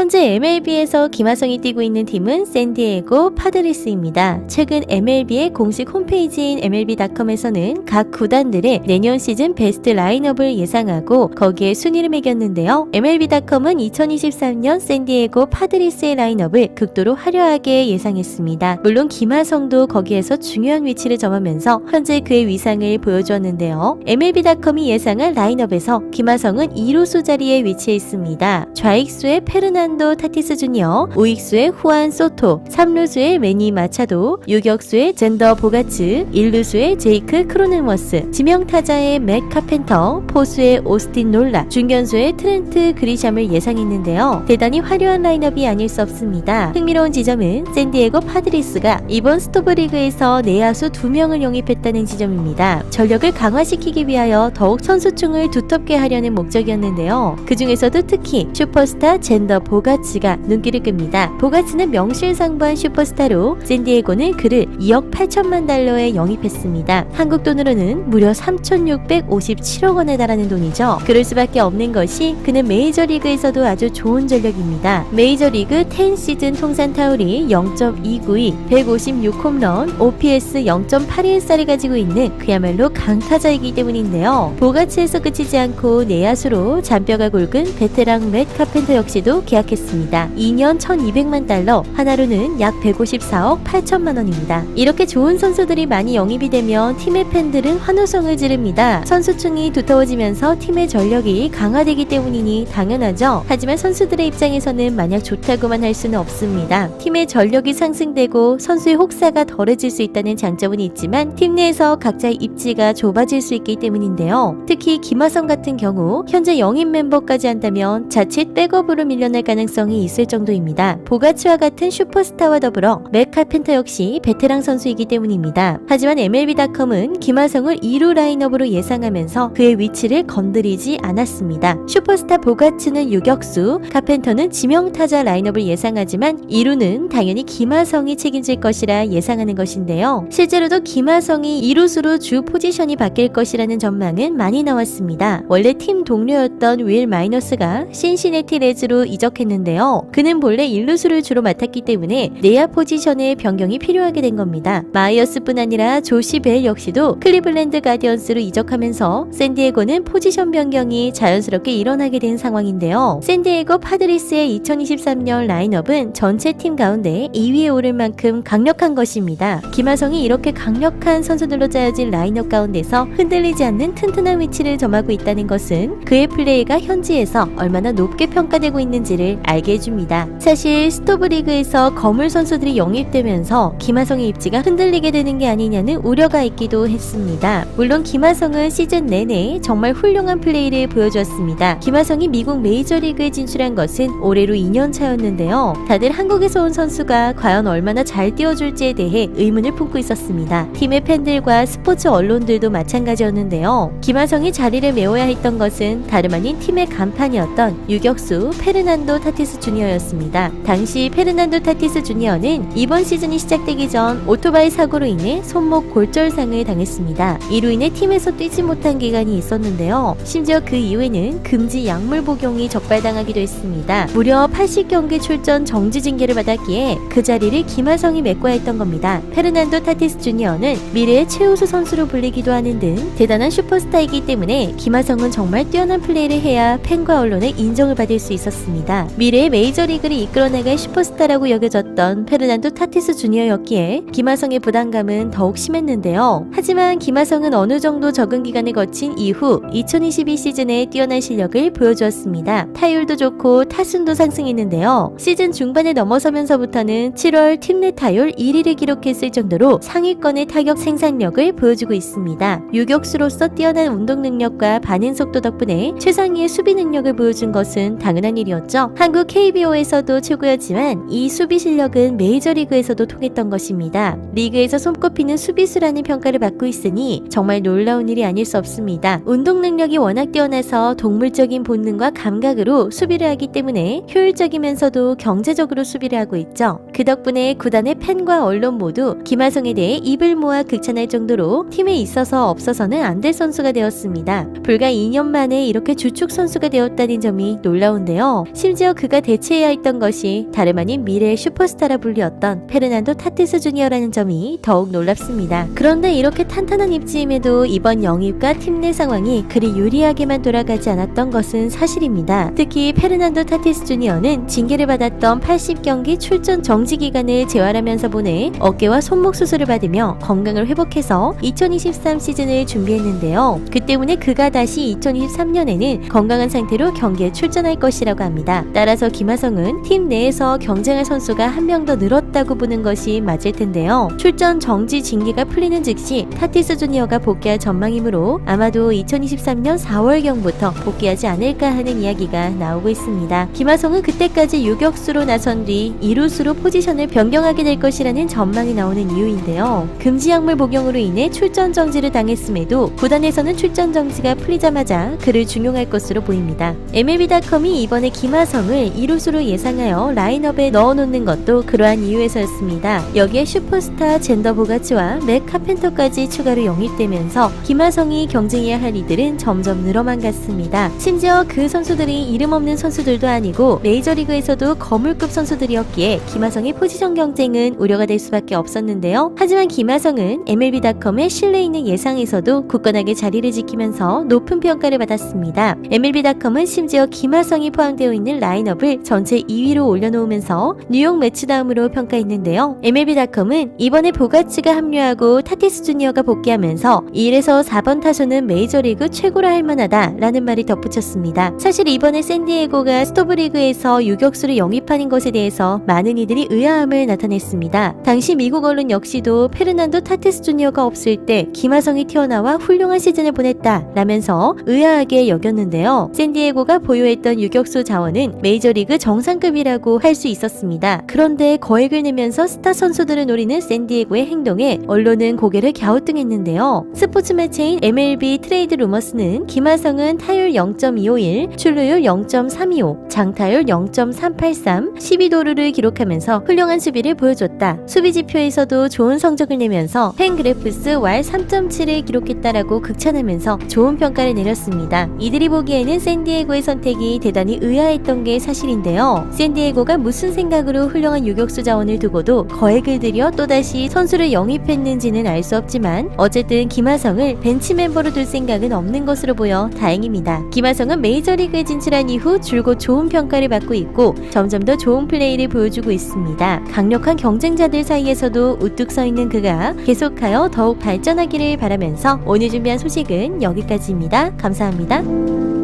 현재 MLB에서 김하성이 뛰고 있는 팀은 샌디에고 파드리스입니다. 최근 MLB의 공식 홈페이지인 MLB.com에서는 각 구단들의 내년 시즌 베스트 라인업을 예상하고 거기에 순위를 매겼는데요. MLB.com은 2023년 샌디에고 파드리스의 라인업을 극도로 화려하게 예상했습니다. 물론 김하성도 거기에서 중요한 위치를 점하면서 현재 그의 위상을 보여주었는데요. MLB.com이 예상한 라인업에서 김하성은 2루수 자리에 위치해 있습니다. 좌익수의 페르난도 타티스 주니어, 우익수의 후안 소토, 3루수의 매니 마차도, 유격수의 젠더 보가츠, 1루수의 제이크 크로넨워스, 지명타자의 맥 카펜터, 포수의 오스틴 놀라, 중견수의 트렌트 그리샴을 예상했는데요. 대단히 화려한 라인업이 아닐 수 없습니다. 흥미로운 지점은 샌디에고 파드리스가 이번 스토브리그에서 내야수 2명을 영입했다는 지점입니다. 전력을 강화시키기 위하여 더욱 선수층을 두텁게 하려는 목적이었는데요. 그 중에서도 특히 슈퍼스타 젠더 보가츠가 눈길을 끕니다. 보가츠는 명실상부한 슈퍼스타로 샌디에고는 그를 2억 8천만 달러에 영입했습니다. 한국 돈으로는 무려 3,657억 원에 달하는 돈이죠. 그럴 수밖에 없는 것이 그는 메이저리그에서도 아주 좋은 전력입니다. 메이저리그 10시즌 통산 타율이 0.292, 156홈런, OPS 0.814를 가지고 있는 그야말로 강타자이기 때문인데요. 보가츠에서 그치지 않고 내야수로 잔뼈가 굵은 베테랑 맥 카펜터 역시도 계약했습니다. 2년 1,200만 달러, 하나로는 약 154억 8천만 원입니다. 이렇게 좋은 선수들이 많이 영입이 되면 팀의 팬들은 환호성을 지릅니다. 선수층이 두터워지면서 팀의 전력이 강화되기 때문이니 당연하죠. 하지만 선수들의 입장에서는 마냥 좋다고만 할 수는 없습니다. 팀의 전력이 상승되고 선수의 혹사가 덜해질 수 있다는 장점은 있지만 팀 내에서 각자의 입지가 좁아질 수 있기 때문인데요. 특히 김하성 같은 경우 현재 영입 멤버까지 한다면 자칫 백업으로 밀려날 가능성이 있을 정도입니다. 보가츠와 같은 슈퍼스타와 더불어 맥 카펜터 역시 베테랑 선수이기 때문입니다. 하지만 MLB.com은 김하성을 2루 라인업으로 예상하면서 그의 위치를 건드리지 않았습니다. 슈퍼스타 보가츠는 유격수, 카펜터는 지명타자 라인업을 예상하지만 2루는 당연히 김하성이 책임질 것이라 예상하는 것인데요. 실제로도 김하성이 2루수로 주 포지션이 바뀔 것이라는 전망은 많이 나왔습니다. 원래 팀 동료였던 윌 마이너스가 신시내티 레즈로 이적했는데요. 그는 본래 1루수를 주로 맡았기 때문에 내야 포지션의 변경이 필요하게 된 겁니다. 마이어스뿐 아니라 조시 벨 역시도 클리블랜드 가디언스로 이적하면서 샌디에고는 포지션 변경이 자연스럽게 일어나게 된 상황인데요. 샌디에고 파드리스의 2023년 라인업은 전체 팀 가운데 2위에 오를 만큼 강력한 것입니다. 김하성이 이렇게 강력한 선수들로 짜여진 라인업 가운데서 흔들리지 않는 튼튼한 위치를 점하고 있다는 것은 그의 플레이가 현지에서 얼마나 높게 평가되고 있는지를 알게 해줍니다. 사실 스토브리그에서 거물 선수들이 영입되면서 김하성의 입지가 흔들리게 되는 게 아니냐는 우려가 있기도 했습니다. 물론 김하성은 시즌 내내 정말 훌륭한 플레이를 보여주었습니다. 김하성이 미국 메이저리그에 진출한 것은 올해로 2년 차였는데요. 다들 한국에서 온 선수가 과연 얼마나 잘 뛰어줄지에 대해 의문을 품고 있었습니다. 팀의 팬들과 스포츠 언론들도 마찬가지였는데요. 김하성이 자리를 메워야 했던 것은 다름 아닌 팀의 간판이었던 유격수 페르난도 타티스 주니어였습니다. 당시 페르난도 타티스 주니어는 이번 시즌이 시작되기 전 오토바이 사고로 인해 손목 골절상을 당했습니다. 이로 인해 팀에서 뛰지 못한 기간이 있었는데요. 심지어 그 이후에는 금지 약물 복용이 적발당하기도 했습니다. 무려 80경기 출전 정지 징계를 받았기에 그 자리를 김하성이 메꿔야 했던 겁니다. 페르난도 타티스 주니어는 미래의 최우수 선수로 불리기도 하는 등 대단한 슈퍼스타이기 때문에 김하성은 정말 뛰어난 플레이를 해야 팬과 언론의 인정을 받을 수 있었습니다. 미래의 메이저리그를 이끌어나갈 슈퍼스타라고 여겨졌던 페르난도 타티스 주니어였기에 김하성의 부담감은 더욱 심했는데요. 하지만 김하성은 어느 정도 적응 기간을 거친 이후 2022 시즌에 뛰어난 실력을 보여주었습니다. 타율도 좋고 타순도 상승했는데요. 시즌 중반에 넘어서면서부터는 7월 팀 내 타율 1위를 기록했을 정도로 상위권의 타격 생산력을 보여주고 있습니다. 유격수로서 뛰어난 운동 능력과 반응 속도 덕분에 최상위의 수비 능력을 보여준 것은 당연한 일이었죠. 한국 KBO에서도 최고였지만 이 수비 실력은 메이저리그에서도 통했던 것입니다. 리그에서 손꼽히는 수비수라는 평가를 받고 있으니 정말 놀라운 일이 아닐 수 없습니다. 운동 능력이 워낙 뛰어나서 동물적인 본능과 감각으로 수비를 하기 때문에 효율적이면서도 경제적으로 수비를 하고 있죠. 그 덕분에 구단의 팬과 언론 모두 김하성에 대해 입을 모아 극찬할 정도로 팀에 있어서 없어서는 안 될 선수가 되었습니다. 불과 2년 만에 이렇게 주축 선수가 되었다는 점이 놀라운데요. 심지어 그가 대체해야 했던 것이 다름 아닌 미래의 슈퍼스타라 불리웠던 페르난도 타티스 주니어라는 점이 더욱 놀랍습니다. 그런데 이렇게 탄탄한 입지임에도 이번 영입과 팀 내 상황이 그리 유리하게만 돌아가지 않았던 것은 사실입니다. 특히 페르난도 타티스 주니어는 징계를 받았던 80경기 출전 정지 기간을 재활하면서 보내 어깨와 손목 수술을 받으며 건강을 회복해서 2023 시즌을 준비했는데요. 그 때문에 그가 다시 2023년에는 건강한 상태로 경기에 출전할 것이라고 합니다. 따라서 김하성은 팀 내에서 경쟁할 선수가 한 명 더 늘었다고 보는 것이 맞을 텐데요. 출전 정지 징계가 풀리는 즉시 타티스 주니어가 복귀할 전망이므로 아마도 2023년 4월경부터 복귀하지 않을까 하는 이야기가 나오고 있습니다. 김하성은 그때까지 유격수로 나선 뒤 2루수로 포지션을 변경하게 될 것이라는 전망이 나오는 이유인데요. 금지 약물 복용으로 인해 출전 정지를 당했음에도 구단에서는 출전 정지가 풀리자마자 그를 중용할 것으로 보입니다. MLB.com이 이번에 김하성을 2루수로 예상하여 라인업에 넣어놓는 것도 그러한 이유에서였습니다. 여기에 슈퍼스타 젠더 보가츠와 맥 카펜터까지 추가로 영입되면서 김하성이 경쟁해야 할 이들은 점점 늘어만 갔습니다. 심지어 그 선수들이 이름 없는 선수들도 아니고 메이저리그에서도 거물급 선수들이었기에 김하성의 포지션 경쟁은 우려가 될 수밖에 없었는데요. 하지만 김하성은 MLB.com의 신뢰 있는 예상에서도 굳건하게 자리를 지키면서 높은 평가를 받았습니다. MLB.com은 심지어 김하성이 포함되어 있는 라인업을 전체 2위로 올려놓으면서 뉴욕 매치 다음으로 평가했는데요. MLB.com은 이번에 보가츠가 합류하고 타티스 주니어가 복귀하면서 1에서 4번 타선은 메이저리그 최고라 할 만하다 라는 말이 덧붙였습니다. 사실 이번에 샌디에고가 스토브리그에서 유격수를 영입하는 것에 대해서 많은 이들이 의아함을 나타냈습니다. 당시 미국 언론 역시도 페르난도 타티스 주니어가 없을 때 김하성이 튀어나와 훌륭한 시즌을 보냈다 라면서 의아하게 여겼는데요. 샌디에고가 보유했던 유격수 자원은 메이저리그 정상급이라고 할 수 있었습니다. 그런데 거액을 내면서 스타 선수들을 노리는 샌디에고의 행동에 언론은 고개를 갸우뚱했는데요. 스포츠 매체인 MLB 트레이드 루머스는 김하성은 타율 0.251, 출루율 0.325, 장타율 0.383, 12도루를 기록하면서 훌륭한 수비를 보여줬다. 수비 지표에서도 좋은 성적을 내면서 팬그래프스 왈 3.7을 기록했다라고 극찬하면서 좋은 평가를 내렸습니다. 이들이 보기에는 샌디에고의 선택이 대단히 의아했던 게 사실인데요. 샌디에고가 무슨 생각으로 훌륭한 유격수 자원을 두고도 거액을 들여 또다시 선수를 영입했는지는 알 수 없지만 어쨌든 김하성을 벤치 멤버로 둘 생각은 없는 것으로 보여 다행입니다. 김하성은 메이저리그에 진출한 이후 줄곧 좋은 평가를 받고 있고 점점 더 좋은 플레이를 보여주고 있습니다. 강력한 경쟁자들 사이에서도 우뚝 서 있는 그가 계속하여 더욱 발전하기를 바라면서 오늘 준비한 소식은 여기까지입니다. 감사합니다.